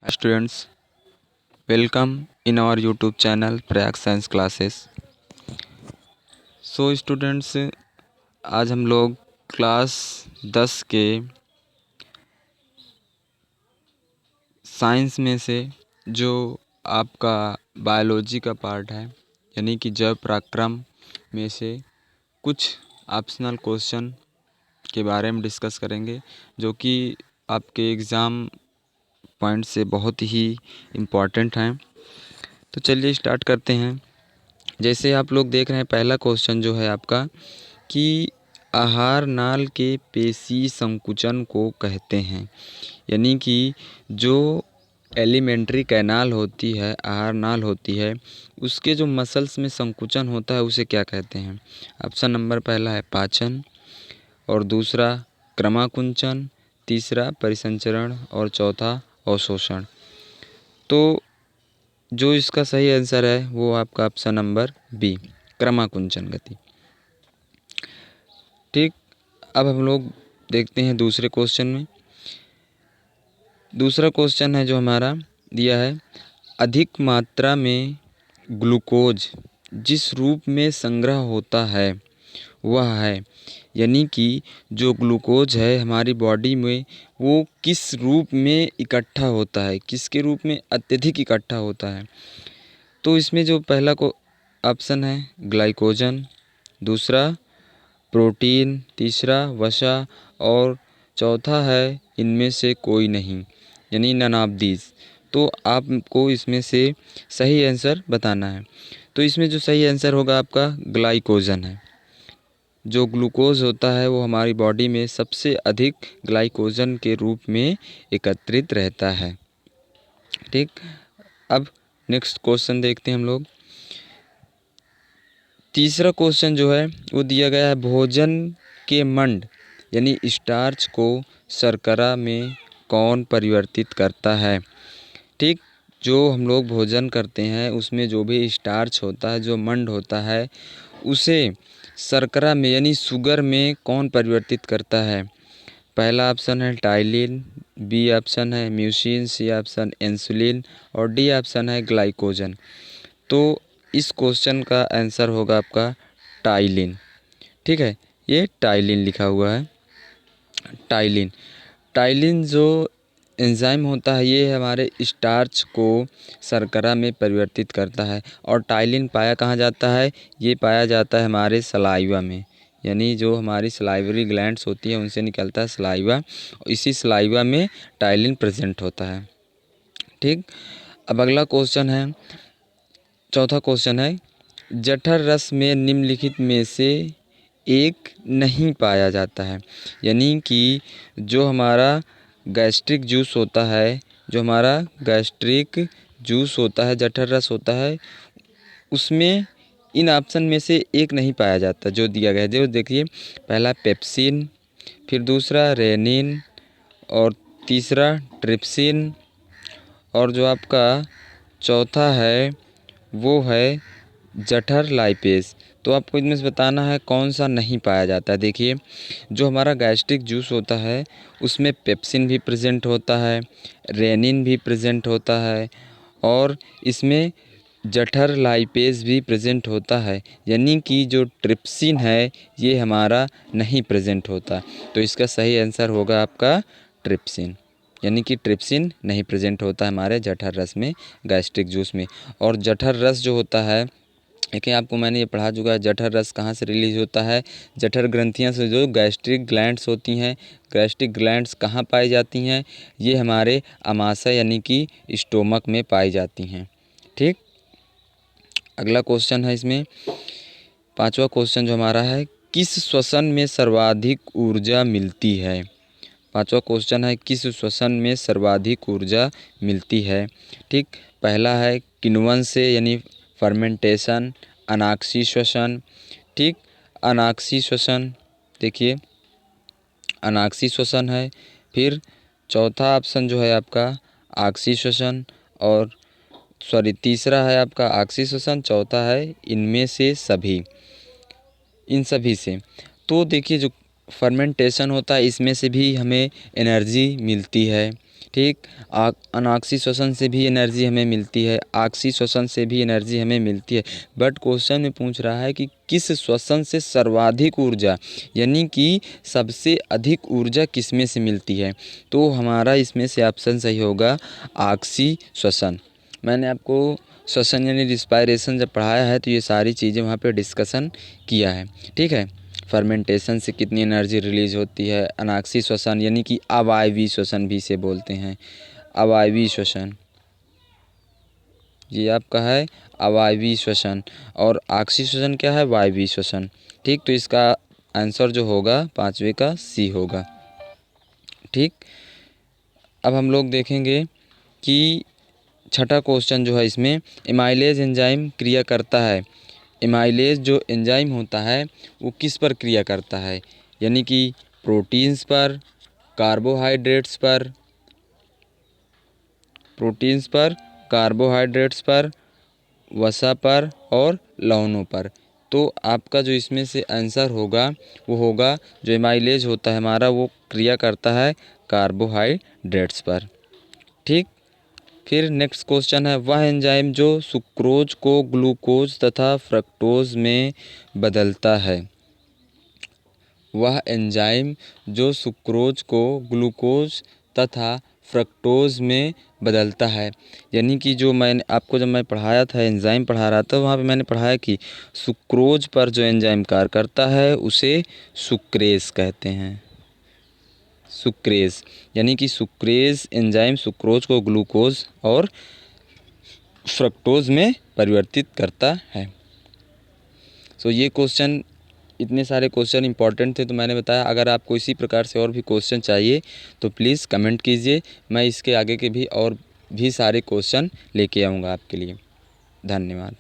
Students, welcome in our YouTube channel Prayag science classes. Students, आज हम लोग क्लास 10 के साइंस में से जो आपका बायोलॉजी का पार्ट है यानी कि जैव पराक्रम में से कुछ ऑप्शनल क्वेश्चन के बारे में डिस्कस करेंगे, जो कि आपके एग्ज़ाम पॉइंट से बहुत ही इम्पॉर्टेंट हैं। तो चलिए स्टार्ट करते हैं। जैसे आप लोग देख रहे हैं, पहला क्वेश्चन जो है आपका कि आहार नाल के पेशी संकुचन को कहते हैं, यानी कि जो एलिमेंट्री कैनाल होती है, आहार नाल होती है, उसके जो मसल्स में संकुचन होता है उसे क्या कहते हैं। ऑप्शन नंबर पहला है पाचन, और दूसरा क्रमाकुंचन, तीसरा परिसंचरण और चौथा अवशोषण। तो जो इसका सही आंसर है वो आपका ऑप्शन नंबर बी, क्रमाकुंचन गति। ठीक, अब हम लोग देखते हैं दूसरे क्वेश्चन में। दूसरा क्वेश्चन है जो हमारा दिया है, अधिक मात्रा में ग्लूकोज जिस रूप में संग्रह होता है वह है, यानी कि जो ग्लूकोज है हमारी बॉडी में वो किस रूप में इकट्ठा होता है, किसके रूप में अत्यधिक इकट्ठा होता है। तो इसमें जो पहला को ऑप्शन है ग्लाइकोजन, दूसरा प्रोटीन, तीसरा वसा और चौथा है इनमें से कोई नहीं, यानी नन ऑफ दीज। तो आपको इसमें से सही आंसर बताना है। तो इसमें जो सही आंसर होगा आपका ग्लाइकोजन है। जो ग्लूकोज होता है वो हमारी बॉडी में सबसे अधिक ग्लाइकोजन के रूप में एकत्रित रहता है। ठीक, अब नेक्स्ट क्वेश्चन देखते हैं हम लोग। तीसरा क्वेश्चन जो है वो दिया गया है, भोजन के मंड यानी स्टार्च को शर्करा में कौन परिवर्तित करता है। ठीक, जो हम लोग भोजन करते हैं उसमें जो भी स्टार्च होता है, जो मंड होता है, उसे शर्करा में यानी शुगर में कौन परिवर्तित करता है। पहला ऑप्शन है टाइलिन, बी ऑप्शन है म्यूसिन, सी ऑप्शन इंसुलिन और डी ऑप्शन है ग्लाइकोजन। तो इस क्वेश्चन का आंसर होगा आपका टाइलिन। ठीक है, ये टाइलिन लिखा हुआ है, टाइलिन। टाइलिन जो एंजाइम होता है ये हमारे स्टार्च को शर्करा में परिवर्तित करता है। और टाइलिन पाया कहाँ जाता है, ये पाया जाता है हमारे सलाइवा में, यानी जो हमारी सलाइवरी ग्लैंड्स होती है उनसे निकलता है सलाइवा, इसी सलाइवा में टाइलिन प्रेजेंट होता है। ठीक, अब अगला क्वेश्चन है, चौथा क्वेश्चन है, जठर रस में निम्नलिखित में से एक नहीं पाया जाता है, यानी कि जो हमारा गैस्ट्रिक जूस होता है, जो हमारा गैस्ट्रिक जूस होता है, जठर रस होता है, उसमें इन ऑप्शन में से एक नहीं पाया जाता जो दिया गया है। जो देखिए, पहला पेप्सिन, फिर दूसरा रेनिन और तीसरा ट्रिप्सिन, और जो आपका चौथा है वो है जठर लाइपेज। तो आपको इनमें से बताना है कौन सा नहीं पाया जाता है। देखिए, जो हमारा गैस्ट्रिक जूस होता है उसमें पेप्सिन भी प्रेजेंट होता है, रेनिन भी प्रेजेंट होता है, और इसमें जठर लाइपेज भी प्रेजेंट होता है, यानी कि जो ट्रिप्सिन है ये हमारा नहीं प्रेजेंट होता। तो इसका सही आंसर होगा आपका ट्रिप्सिन, यानी कि ट्रिप्सिन नहीं प्रेजेंट होता है हमारे जठर रस में, गैस्ट्रिक जूस में। और जठर रस जो होता है, देखिए आपको मैंने ये पढ़ा चुका है, जठर रस कहाँ से रिलीज होता है, जठर ग्रंथियाँ से। जो गैस्ट्रिक ग्लैंड्स होती हैं, गैस्ट्रिक ग्लैंड्स कहाँ पाई जाती हैं, ये हमारे आमाशय यानी कि स्टोमक में पाई जाती हैं। ठीक, अगला क्वेश्चन है इसमें, पांचवा क्वेश्चन जो हमारा है, किस श्वसन में सर्वाधिक ऊर्जा मिलती है। पांचवा क्वेश्चन है, किस श्वसन में सर्वाधिक ऊर्जा मिलती है। ठीक, पहला है किण्वन से यानी फर्मेंटेशन, अनाक्षी श्वसन। ठीक, अनाक्षी श्वसन, देखिए अनाक्षी श्वसन है। फिर चौथा ऑप्शन जो है आपका आक्षी श्वसन, और तीसरा है आपका आक्षी श्वसन, चौथा है इनमें से सभी, इन सभी से। तो देखिए, जो फर्मेंटेशन होता है इसमें से भी हमें एनर्जी मिलती है। ठीक। अनाक्सी श्वसन से भी एनर्जी हमें मिलती है, आक्सी श्वसन से भी एनर्जी हमें मिलती है। बट क्वेश्चन में पूछ रहा है कि किस श्वसन से सर्वाधिक ऊर्जा, यानी कि सबसे अधिक ऊर्जा किस में से मिलती है। तो हमारा इसमें से ऑप्शन सही होगा आक्सी श्वसन। मैंने आपको श्वसन यानी रिस्पायरेशन जब पढ़ाया है तो ये सारी चीज़ें वहाँ पे डिस्कशन किया है। ठीक है। फर्मेंटेशन से कितनी एनर्जी रिलीज होती है, अनाक्सी श्वसन यानी कि अवायवीय श्वसन भी इसे बोलते हैं, अवायवीय श्वसन, ये आपका है अवायवीय श्वसन। और आक्सी श्वसन क्या है, वायवीय श्वसन। ठीक। तो इसका आंसर जो होगा पाँचवें का सी होगा। ठीक। अब हम लोग देखेंगे कि छठा क्वेश्चन जो है इसमें एमाइलेज एंजाइम क्रिया करता है। एमाइलेज जो एंजाइम होता है वो किस पर क्रिया करता है, यानी कि प्रोटीन्स पर, कार्बोहाइड्रेट्स पर, कार्बोहाइड्रेट्स पर, वसा पर और लवणों पर। तो आपका जो इसमें से आंसर होगा वो होगा जो एमाइलेज होता है हमारा वो क्रिया करता है कार्बोहाइड्रेट्स पर। ठीक। फिर नेक्स्ट क्वेश्चन है वह एंजाइम जो सुक्रोज को ग्लूकोज तथा फ्रक्टोज में बदलता है। वह एंजाइम जो सुक्रोज को ग्लूकोज तथा फ्रक्टोज में बदलता है, यानी कि जो मैंने आपको जब मैं पढ़ाया था एंजाइम पढ़ा रहा था वहाँ पे मैंने पढ़ाया कि सुक्रोज पर जो एंजाइम कार्य करता है उसे सुक्रेज कहते हैं। सुक्रेज यानी कि सुक्रेज एंजाइम सुक्रोज को ग्लूकोज और फ्रक्टोज में परिवर्तित करता है। सो ये क्वेश्चन, इतने सारे क्वेश्चन इंपॉर्टेंट थे तो मैंने बताया। अगर आपको इसी प्रकार से और भी क्वेश्चन चाहिए तो प्लीज़ कमेंट कीजिए, मैं इसके आगे के भी और भी सारे क्वेश्चन लेके आऊँगा आपके लिए। धन्यवाद।